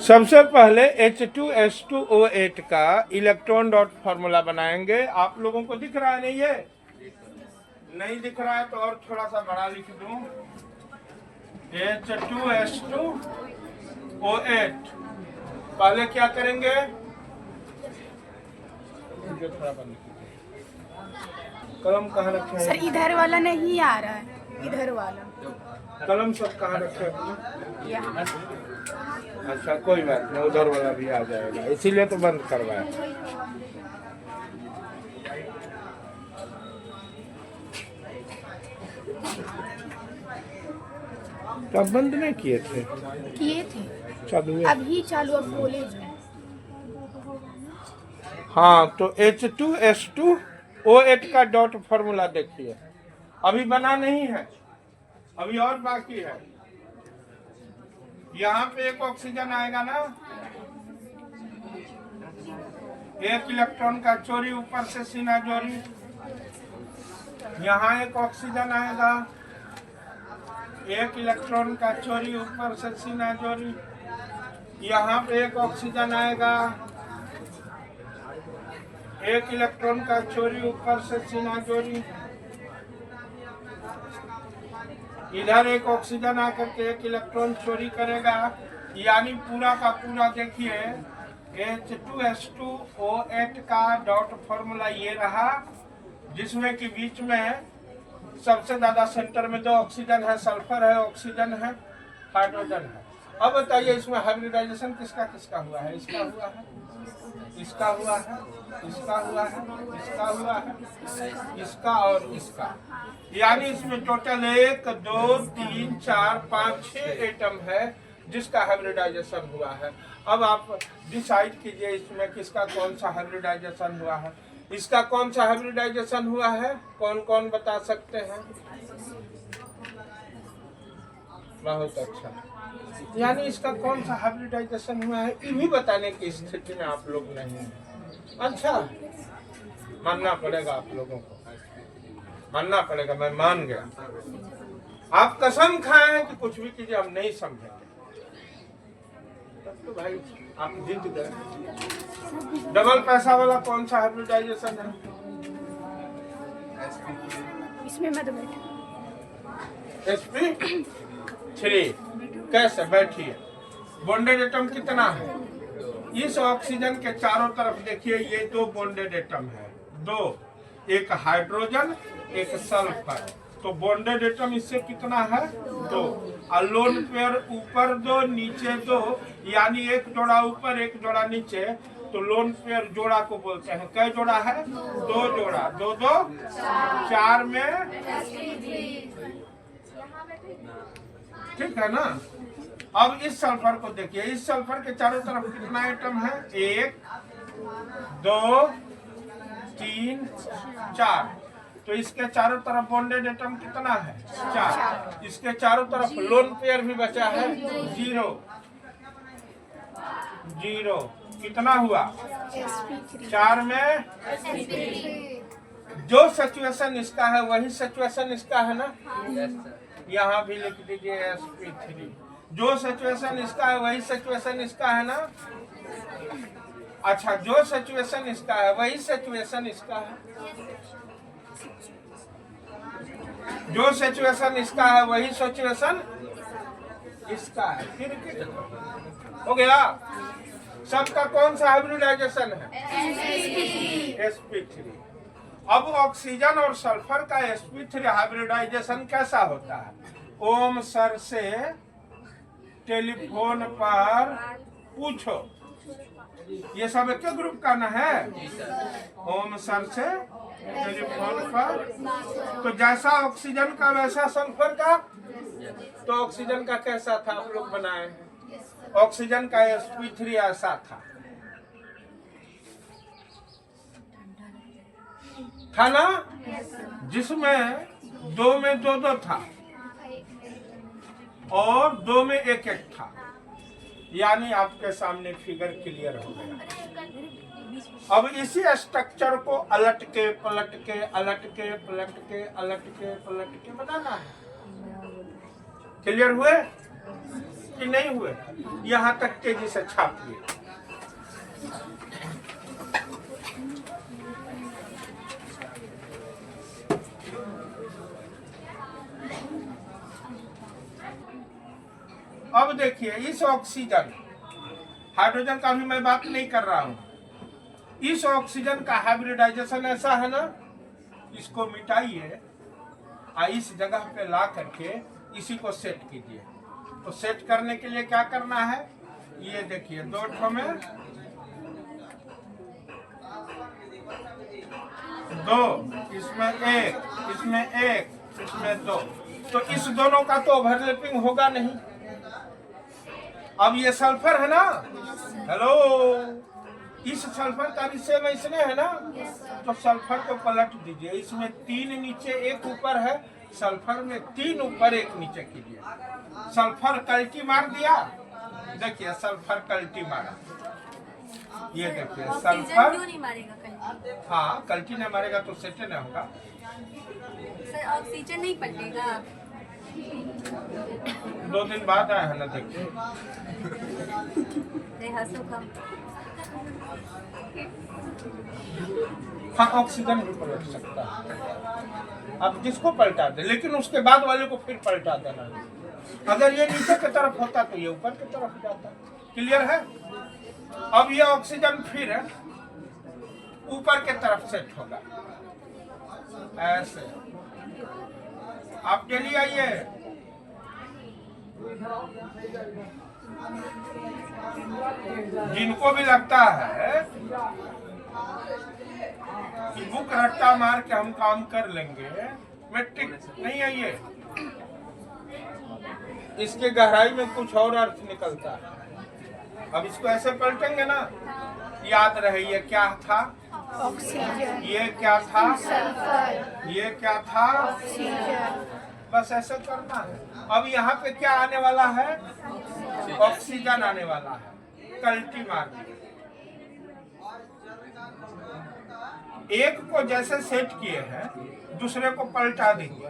सबसे पहले H2S2O8 का इलेक्ट्रॉन डॉट फार्मूला बनाएंगे। आप लोगों को दिख रहा है नहीं? ये नहीं दिख रहा है तो और थोड़ा सा बड़ा लिख दूं। H2S2O8 पहले क्या करेंगे? कलम कहाँ रखे हैं? सर इधर वाला नहीं आ रहा है, इधर वाला कलम सब कहाँ रखे हैं? यहाँ। अच्छा कोई बात नहीं, उधर वाला भी आ जाएगा, इसीलिए तो बंद करवाया। तो अब बंद नहीं किए थे? किए थे, चालू है? अभी चालू, अब बोले। हाँ तो H2S2O8 का डॉट फॉर्मूला देखिए। अभी बना नहीं है, अभी और बाकी है। यहाँ पे एक ऑक्सीजन आएगा ना, एक इलेक्ट्रॉन का चोरी ऊपर से सीना जोड़ी। यहाँ एक ऑक्सीजन आएगा, एक इलेक्ट्रॉन का चोरी ऊपर से सीना जोड़ी। यहाँ पे एक ऑक्सीजन आएगा, एक इलेक्ट्रॉन का चोरी ऊपर से सीना जोड़ी। इधर एक ऑक्सीजन आकर के एक इलेक्ट्रॉन चोरी करेगा, यानी पूरा का पूरा देखिए H2S2O8 का डॉट फॉर्मूला ये रहा, जिसमें कि बीच में सबसे ज्यादा सेंटर में 2 ऑक्सीजन है, सल्फर है, ऑक्सीजन है, हाइड्रोजन है। अब बताइए इसमें हाइब्रिडाइजेशन किसका किसका हुआ है? इसका हुआ है, इसका हुआ है, इसका हुआ है, इसका हुआ है, इसका और इसका। यानी इसमें टोटल 1 2 3 4 5 6 एटम है जिसका हाइब्रिडाइजेशन हुआ है। अब आप डिसाइड कीजिए इसमें किसका कौन सा हाइब्रिडाइजेशन हुआ है। इसका कौन सा हाइब्रिडाइजेशन हुआ है, कौन कौन बता सकते हैं? बहुत अच्छा। यानी इसका कौन सा हाइब्रिडाइजेशन हुआ है ये भी बताने की स्थिति में आप लोग नहीं हैं। अच्छा, मानना पड़ेगा आप लोगों को, मानना पड़ेगा। मैं मान गया, आप कसम खाएं कि कुछ भी कीजिए हम नहीं समझेंगे। तब तो भाई आप जीत गए। डबल पैसा वाला कौन सा हाइब्रिडाइजेशन है? इसमें मत बैठो। sp3 कैसे बैठिए? बॉन्डेड एटम कितना है? इस ऑक्सीजन के चारों तरफ देखिए ये 2 बॉन्डेड एटम है, 2, एक हाइड्रोजन एक सल्फर। तो बॉन्डेड एटम इससे कितना है? 2। और लोन पेयर ऊपर 2 नीचे 2, यानी एक जोड़ा ऊपर एक जोड़ा नीचे, तो लोन पेयर जोड़ा को बोलते हैं। कै जोड़ा है? 2 जोड़ा, 2 2 4 में, ठीक है ना? अब इस सल्फर को देखिए, इस सल्फर के चारों तरफ कितना एटम है? 1 2 3 4। तो इसके चारों तरफ बॉन्डेड एटम कितना है? 4। इसके चारों तरफ लोन पेयर भी बचा है 0 0। कितना हुआ? 4 में जो सिचुएशन इसका है वही सिचुएशन इसका है ना? यहाँ भी लिख दीजिए sp3। जो सिचुएशन इसका है वही सिचुएशन इसका है ना? अच्छा, जो सिचुएशन इसका है वही सिचुएशन इसका है, जो सिचुएशन इसका है वही सिचुएशन इसका है। फिर हो गया। सबका कौन सा हाइब्रिडाइजेशन है? sp3। अब ऑक्सीजन और सल्फर का sp3 हाइब्रिडाइजेशन कैसा होता है? ओम सर से टेलीफोन पर पूछो। ये सब एक ग्रुप का ना है? ओम सर से टेलीफोन पर। तो जैसा ऑक्सीजन का वैसा सल्फर का। तो ऑक्सीजन का कैसा था आप लोग बनाए? ऑक्सीजन का sp3 ऐसा था ना, जिसमें 2 में 2 2 था और 2 में 1 1 था। यानी आपके सामने फिगर क्लियर हो गया। अब इसी स्ट्रक्चर को अलट के पलट के अलट के पलट के अलट के पलट के बनाना है। क्लियर हुए? कि नहीं हुए? यहाँ तक तेजी से छापिए। अब देखिए, इस ऑक्सीजन, हाइड्रोजन का भी मैं बात नहीं कर रहा हूं, इस ऑक्सीजन का हाइब्रिडाइजेशन ऐसा है ना, इसको मिटाइए और इस जगह पे ला करके इसी को सेट कीजिए। तो सेट करने के लिए क्या करना है, ये देखिए 2 ठो में 2, इसमें 1, इसमें 1, इसमें 2, तो इस दोनों का तो ओवरलैपिंग होगा नहीं। अब ये सल्फर है ना, हेलो, इस सल्फर का भी सेम इसमें है ना, तो सल्फर को पलट दीजिए। इसमें 3 नीचे 1 ऊपर है, सल्फर में 3 ऊपर 1 नीचे कीजिए। सल्फर कल्टी मार दिया, देखिए सल्फर कल्टी मारा, ये देखिए सल्फर क्यों नहीं मारेगा कल्टी? हाँ, कल्टी नहीं मारेगा तो सेट नहीं होगा। सर ऑक्सीजन नहीं पलटेगा? 2 दिन बाद आया है ना, देखिए हंसो कम। हाँ, ऑक्सीजन भी पलट सकता है, अब जिसको पलटा दे, लेकिन उसके बाद वाले को फिर पलटा देना। अगर ये नीचे की तरफ होता तो ये ऊपर की तरफ जाता। क्लियर है? अब ये ऑक्सीजन फिर ऊपर के तरफ सेट होगा, ऐसे। आप डेली आइए, जिनको भी लगता है कि बुक रट्टा मार के हम काम कर लेंगे, मैट्रिक नहीं आइए, इसके गहराई में कुछ और अर्थ निकलता है। अब इसको ऐसे पलटेंगे ना, याद रहे ये क्या था, ऑक्सीजन, ये क्या था, सल्फर, ये क्या था, ऑक्सीजन, बस ऐसे करना है। अब यहाँ पे क्या आने वाला है, ऑक्सीजन आने वाला है, कल्टी मार दी। एक को जैसे सेट किए हैं, दूसरे को पलटा देंगे।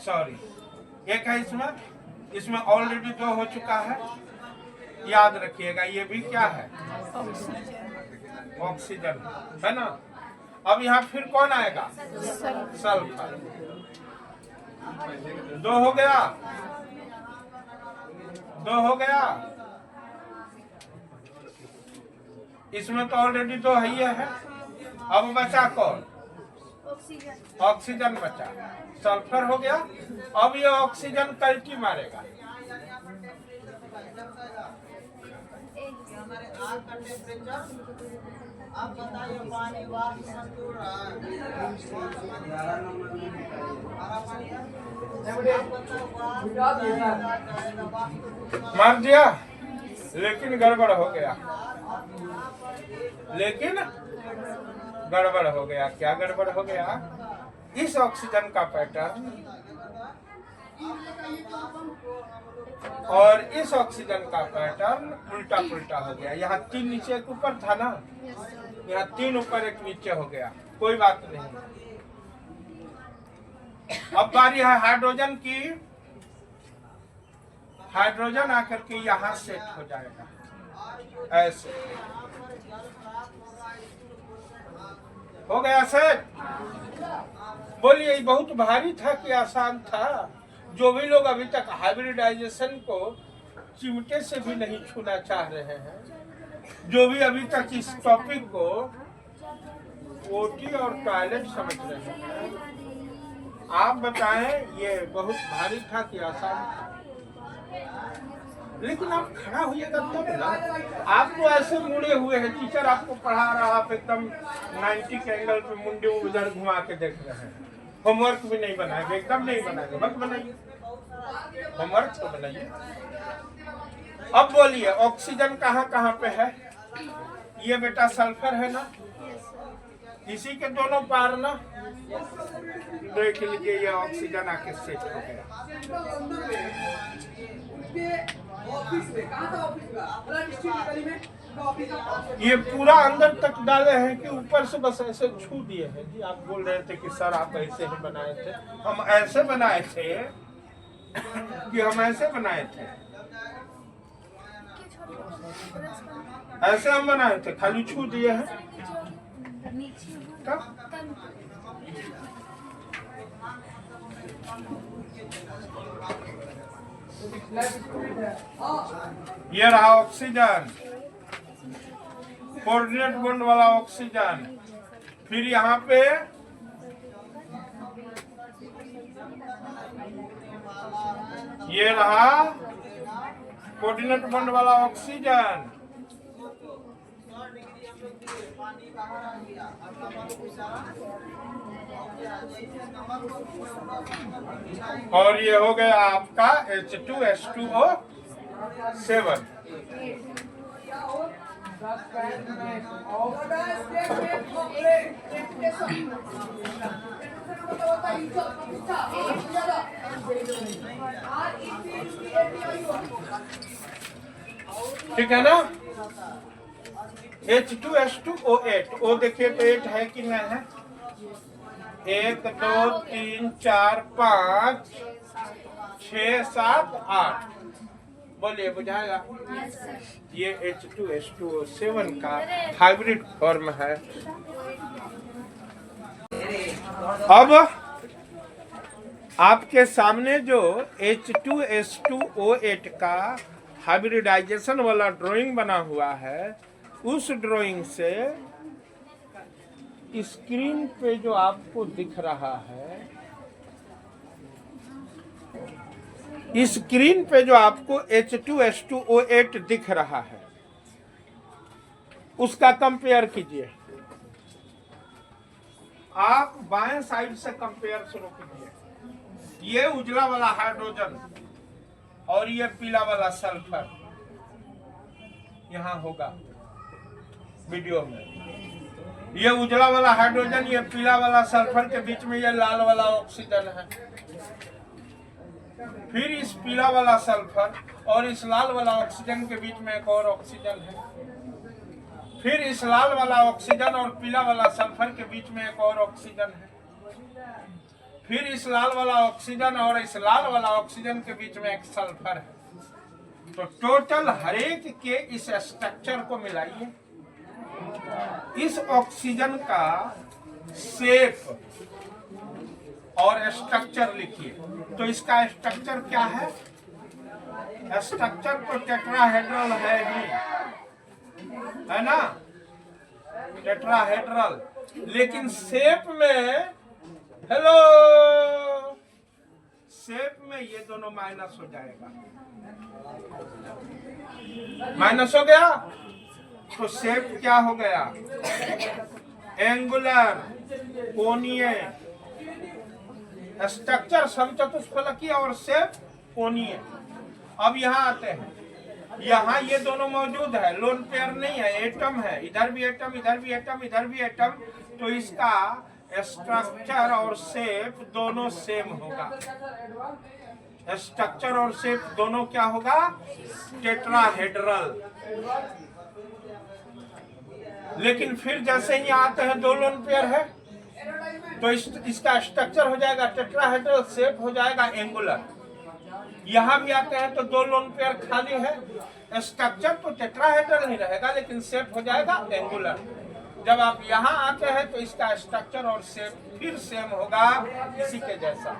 सॉरी, एक है इसमें ऑलरेडी 2 हो चुका है, याद रखिएगा। ये भी क्या है, ऑक्सीजन है ना। अब यहाँ फिर कौन आएगा, सल्फर। 2 हो गया, 2 हो गया, इसमें तो ऑलरेडी 2 ही है। अब बचा कौन, ऑक्सीजन बचा, सल्फर हो गया। अब ये ऑक्सीजन कल्टी मारेगा, आप बताइए पानी वाष्प संतुलन मार दिया, लेकिन गड़बड़ हो गया, लेकिन गड़बड़ हो गया। क्या गड़बड़ हो गया, इस ऑक्सीजन का पैटर्न और इस ऑक्सीजन का पैटर्न उल्टा पुल्टा हो गया। यहाँ 3 नीचे 1 ऊपर था ना, यहाँ 3 ऊपर 1 नीचे हो गया। कोई बात नहीं। अब बारी है हाइड्रोजन की। हाइड्रोजन आकर के यहाँ सेट हो जाएगा, ऐसे हो गया सेट। बोलिए, बहुत भारी था कि आसान था? जो भी लोग अभी तक हाइब्रिडाइजेशन को चिमटे से भी नहीं छूना चाह रहे हैं, जो भी अभी तक इस टॉपिक को ओटी और टॉयलेट समझ रहे हैं, आप बताएं ये बहुत भारी था कि आसान था? लेकिन आप खड़ा होइएगा तब ना। आप तो ऐसे मुड़े हुए हैं, टीचर आपको पढ़ा रहा, आप एकदम 90 के एंगल पे मुंडे उधर घुमा के देख रहे हैं। होमवर्क भी नहीं बनाएंगे, एकदम नहीं बनाएंगे, मत बनाइए, होमवर्क तो बनाइए। अब बोलिए, ऑक्सीजन कहाँ कहाँ पे है? ये बेटा सल्फर है ना, इसी के दोनों पार ना। देख लीजिए, ये ऑक्सीजन आके सेट हो गया। ये पूरा अंदर तक डाले हैं कि ऊपर से बस ऐसे छू दिए हैं? जी आप बोल रहे थे कि सर आप ऐसे ही बनाए थे। हम ऐसे बनाए थे कि हम ऐसे बनाए थे? ऐसे हम बनाए थे, खाली छू दिए हैं। तब ये रहा ऑक्सीजन, कोऑर्डिनेट बॉन्ड वाला ऑक्सीजन। फिर यहाँ पे ये रहा कोऑर्डिनेट बॉन्ड वाला ऑक्सीजन। और ये हो गया आपका H2S2O7। ठीक है ना? H2S2O8, O देखिए तो 8 है कि नहीं है? 1 2 3 4 5 6 7 8। बोलिए, बुझाएगा? ये H2S2O7 का हाइब्रिड फॉर्म है। अब आपके सामने जो H2S2O8 का हाइब्रिडाइजेशन वाला ड्राइंग बना हुआ है, उस ड्राइंग से स्क्रीन पे जो आपको दिख रहा है, स्क्रीन पे जो आपको H2S2O8 दिख रहा है, उसका कंपेयर कीजिए। आप बाएं साइड से कंपेयर शुरू कीजिए। ये उजला वाला हाइड्रोजन और ये पीला वाला सल्फर यहाँ होगा वीडियो में। ये उजला वाला हाइड्रोजन, ये पीला वाला सल्फर के बीच में ये लाल वाला ऑक्सीजन है। फिर इस पीला वाला सल्फर और इस लाल वाला ऑक्सीजन के बीच में एक और ऑक्सीजन है। फिर इस लाल वाला ऑक्सीजन और पीला वाला सल्फर के बीच में एक और ऑक्सीजन है। फिर इस लाल वाला ऑक्सीजन और इस लाल वाला ऑक्सीजन के बीच में एक सल्फर है। तो टोटल हरेक के इस स्ट्रक्चर को मिलाइए। इस ऑक्सीजन का शेप और स्ट्रक्चर लिखिए। तो इसका स्ट्रक्चर क्या है? स्ट्रक्चर तो टेट्राहेड्रल है ही, है ना? टेट्राहेड्रल। लेकिन शेप में, हेलो, शेप में ये दोनों माइनस हो जाएगा। माइनस हो गया तो शेप क्या हो गया? एंगुलर, कोणीय। स्ट्रक्चर समचतुष्फलकीय और शेप कोणीय। अब यहाँ आते हैं। यहाँ ये दोनों मौजूद है, लोन पेयर नहीं है, एटम है। इधर भी एटम, इधर भी एटम, इधर भी एटम। तो इसका स्ट्रक्चर और शेप दोनों सेम होगा। स्ट्रक्चर और शेप दोनों क्या होगा? टेट्राहेड्रल। लेकिन फिर जैसे ही आते हैं दो लोन पेयर है, तो इसका स्ट्रक्चर हो जाएगा टेट्राहेड्रल, शेप हो जाएगा एंगुलर। यहाँ भी आते हैं तो दो लोन पेयर खाली है, स्ट्रक्चर तो टेट्राहेड्रल ही रहेगा लेकिन शेप हो जाएगा एंगुलर। जब आप यहाँ आते हैं तो इसका स्ट्रक्चर और शेप फिर सेम होगा, इसी के जैसा।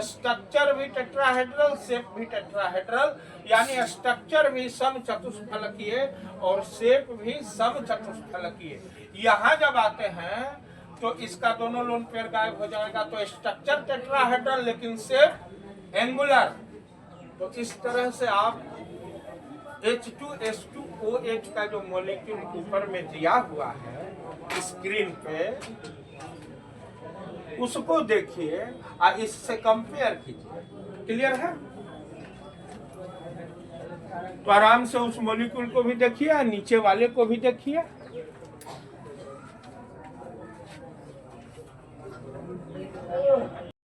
स्ट्रक्चर भी टेट्राहेड्रल, शेप भी टेट्राहेड्रल, यानी स्ट्रक्चर भी समचतुष्फलकीय और शेप भी समचतुष्फलकीय। यहाँ जब आते हैं तो इसका दोनों लोन पेयर गायब हो जाएगा। तो स्ट्रक्चर टेट्राहेड्रल लेकिन शेप एंगुलर। तो इस तरह से आप H2S2O8 का जो मॉलिक्यूल ऊपर में दिया हुआ है स्क्रीन पे, उसको देखिए और इससे कंपेयर कीजिए। क्लियर है? तो आराम से उस मॉलिक्यूल को भी देखिए और नीचे वाले को भी देखिए।